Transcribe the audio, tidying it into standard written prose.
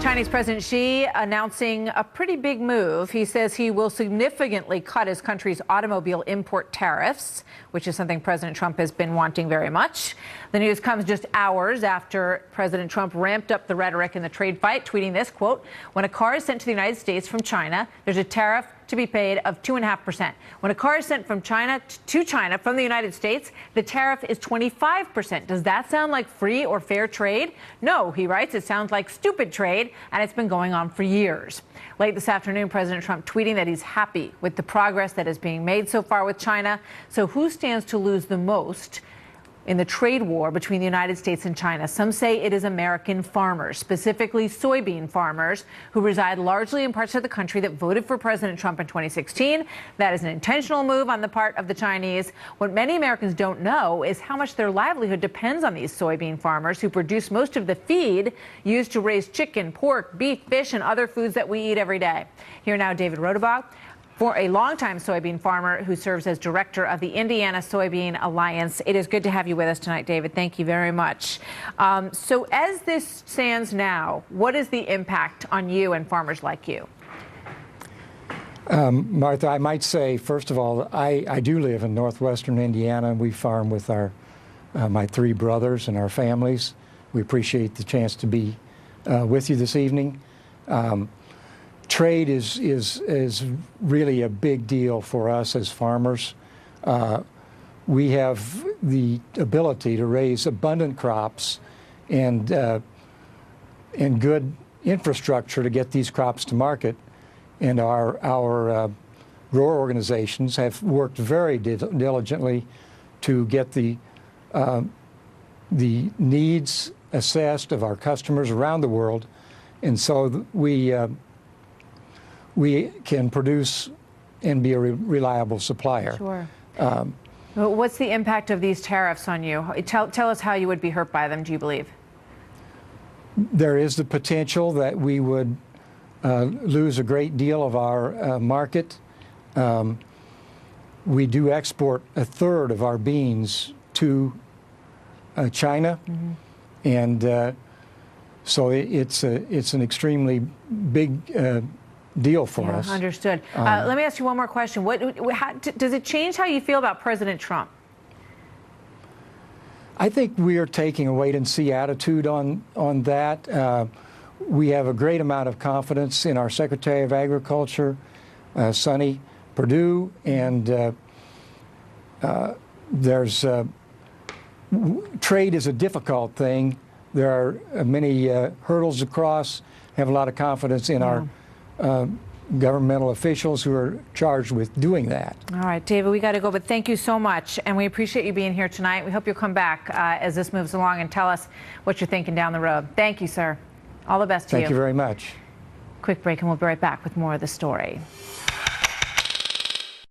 Chinese President Xi announcing a pretty big move. He says he will significantly cut his country's automobile import tariffs, which is something President Trump has been wanting very much. The news comes just hours after President Trump ramped up the rhetoric in the trade fight, tweeting this, quote, "When a car is sent to the United States from China, there's a tariff to be paid of 2.5%. When a car is sent from China to China from the United States, the tariff is 25%. Does that sound like free or fair trade? No, he writes, it sounds like stupid trade, and it's been going on for years." Late this afternoon, President Trump tweeting that he's happy with the progress that is being made so far with China. So who stands to lose the most in the trade war between the United States and China? Some say it is American farmers, specifically soybean farmers, who reside largely in parts of the country that voted for President Trump in 2016. That is an intentional move on the part of the Chinese. What many Americans don't know is how much their livelihood depends on these soybean farmers who produce most of the feed used to raise chicken, pork, beef, fish, and other foods that we eat every day. Here now, David Rodebaugh, for a longtime soybean farmer who serves as director of the Indiana Soybean Alliance. It is good to have you with us tonight, David. Thank you very much. So as this stands now, what is the impact on you and farmers like you? Martha, I might say, first of all, I do live in northwestern Indiana, and we farm with my three brothers and our families. We appreciate the chance to be with you this evening. Trade is really a big deal for us as farmers. We have the ability to raise abundant crops and good infrastructure to get these crops to market. And our grower organizations have worked very diligently to get the needs assessed of our customers around the world. And so we can produce and be a reliable supplier. Sure. What's the impact of these tariffs on you? Tell us how you would be hurt by them, do you believe? There is the potential that we would lose a great deal of our market. We do export a third of our beans to China, and so it's an extremely big deal for us. Understood. Let me ask you one more question. Does it change how you feel about President Trump? I think we are taking a wait-and-see attitude on that. We have a great amount of confidence in our Secretary of Agriculture, Sonny Perdue, and trade is a difficult thing. There are many hurdles to cross. I have a lot of confidence in our governmental officials who are charged with doing that. All right, David, we got to go, but thank you so much, and we appreciate you being here tonight. We hope you'll come back as this moves along and tell us what you're thinking down the road. Thank you, sir. All the best to you. Thank you very much. Quick break, and we'll be right back with more of the story.